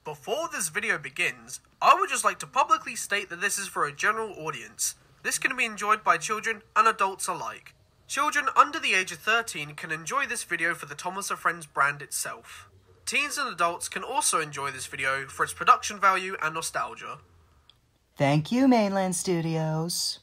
Before this video begins, I would just like to publicly state that this is for a general audience. This can be enjoyed by children and adults alike. Children under the age of 13 can enjoy this video for the Thomas & Friends brand itself. Teens and adults can also enjoy this video for its production value and nostalgia. Thank you, Mainland Studios.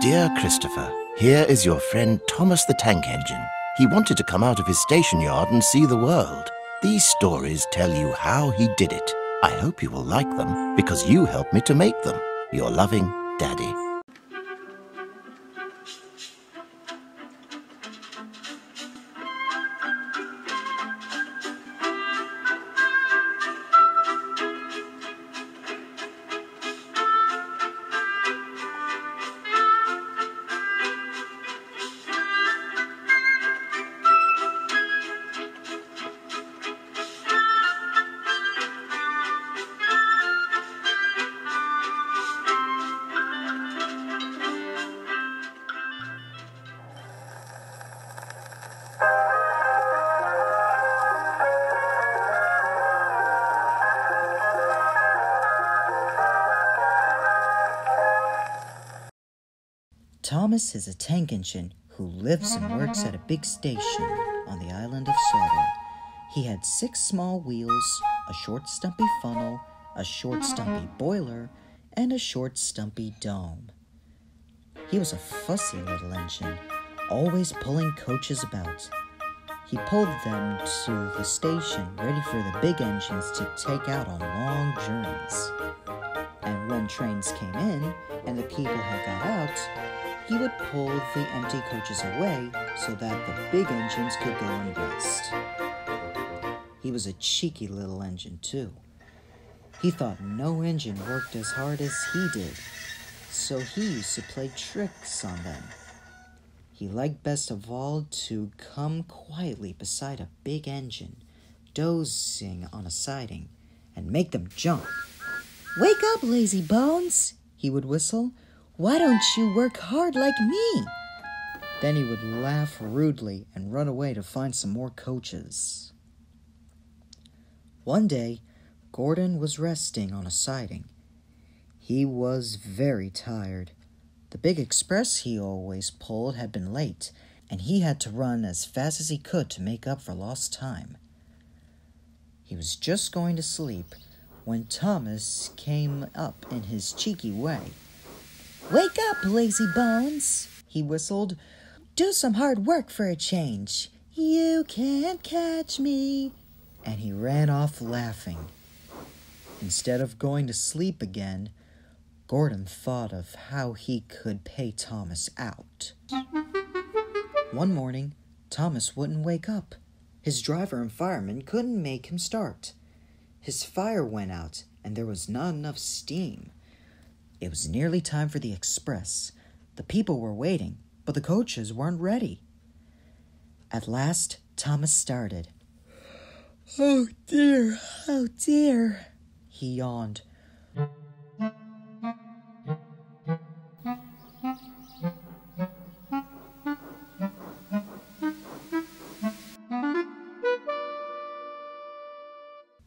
Dear Christopher, here is your friend Thomas the Tank Engine. He wanted to come out of his station yard and see the world. These stories tell you how he did it. I hope you will like them, because you helped me to make them. Your loving Daddy. Thomas is a tank engine who lives and works at a big station on the island of Sodor. He had 6 small wheels, a short stumpy funnel, a short stumpy boiler, and a short stumpy dome. He was a fussy little engine, always pulling coaches about. He pulled them to the station ready for the big engines to take out on long journeys. And when trains came in and the people had got out, he would pull the empty coaches away so that the big engines could go and rest. He was a cheeky little engine, too. He thought no engine worked as hard as he did, so he used to play tricks on them. He liked best of all to come quietly beside a big engine, dozing on a siding, and make them jump. "Wake up, lazy bones," he would whistle. "Why don't you work hard like me?" Then he would laugh rudely and run away to find some more coaches. One day, Gordon was resting on a siding. He was very tired. The big express he always pulled had been late, and he had to run as fast as he could to make up for lost time. He was just going to sleep when Thomas came up in his cheeky way. "Wake up, lazy bones," he whistled. "Do some hard work for a change. You can't catch me." And he ran off laughing. Instead of going to sleep again, Gordon thought of how he could pay Thomas out. One morning, Thomas wouldn't wake up. His driver and fireman couldn't make him start. His fire went out, and there was not enough steam. It was nearly time for the express. The people were waiting, but the coaches weren't ready. At last, Thomas started. "Oh dear, oh dear," he yawned.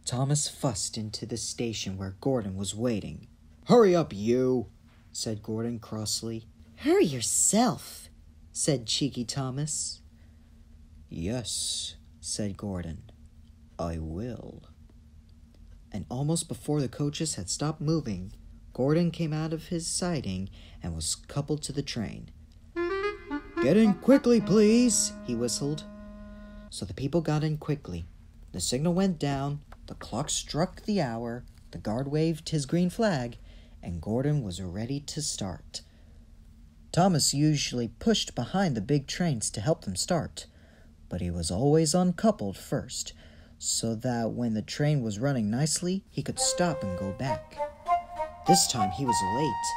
Thomas fussed into the station where Gordon was waiting. "Hurry up, you," said Gordon crossly. "Hurry yourself," said cheeky Thomas. "Yes," said Gordon, "I will." And almost before the coaches had stopped moving, Gordon came out of his siding and was coupled to the train. "Get in quickly, please," he whistled. So the people got in quickly. The signal went down, the clock struck the hour, the guard waved his green flag, and Gordon was ready to start. Thomas usually pushed behind the big trains to help them start, but he was always uncoupled first, so that when the train was running nicely, he could stop and go back. This time he was late,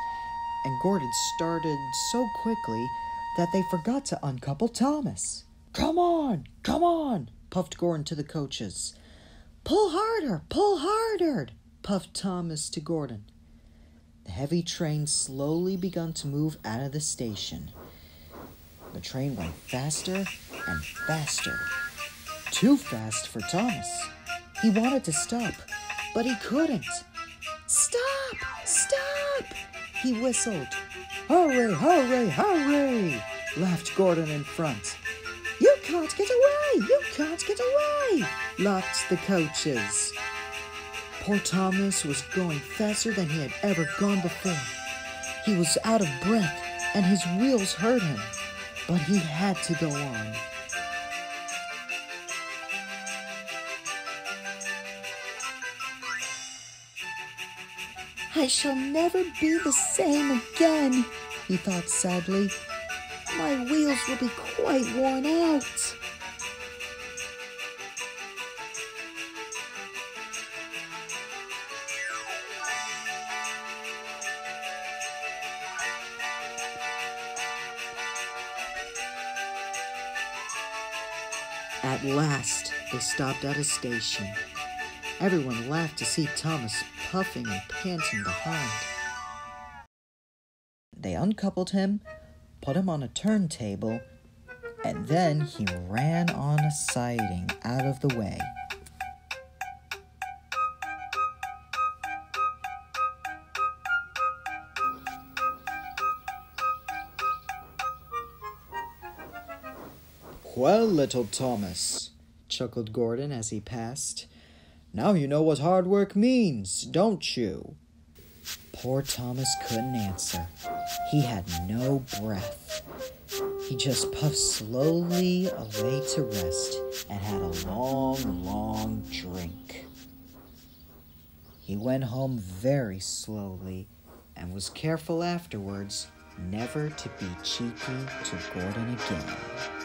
and Gordon started so quickly that they forgot to uncouple Thomas. Come on, puffed Gordon to the coaches. Pull harder, puffed Thomas to Gordon. The heavy train slowly began to move out of the station. The train went faster and faster. Too fast for Thomas. He wanted to stop, but he couldn't. Stop! Stop! He whistled. Hurry, hurry, hurry! Laughed Gordon in front. You can't get away! You can't get away! Laughed the coaches. Poor Thomas was going faster than he had ever gone before. He was out of breath and his wheels hurt him, but he had to go on. I shall never be the same again, he thought sadly. My wheels will be quite worn out. At last, they stopped at a station. Everyone laughed to see Thomas puffing and panting behind. They uncoupled him, put him on a turntable, and then he ran on a siding out of the way. Well, little Thomas, chuckled Gordon as he passed. Now you know what hard work means, don't you? Poor Thomas couldn't answer. He had no breath. He just puffed slowly away to rest and had a long, long drink. He went home very slowly and was careful afterwards never to be cheeky to Gordon again.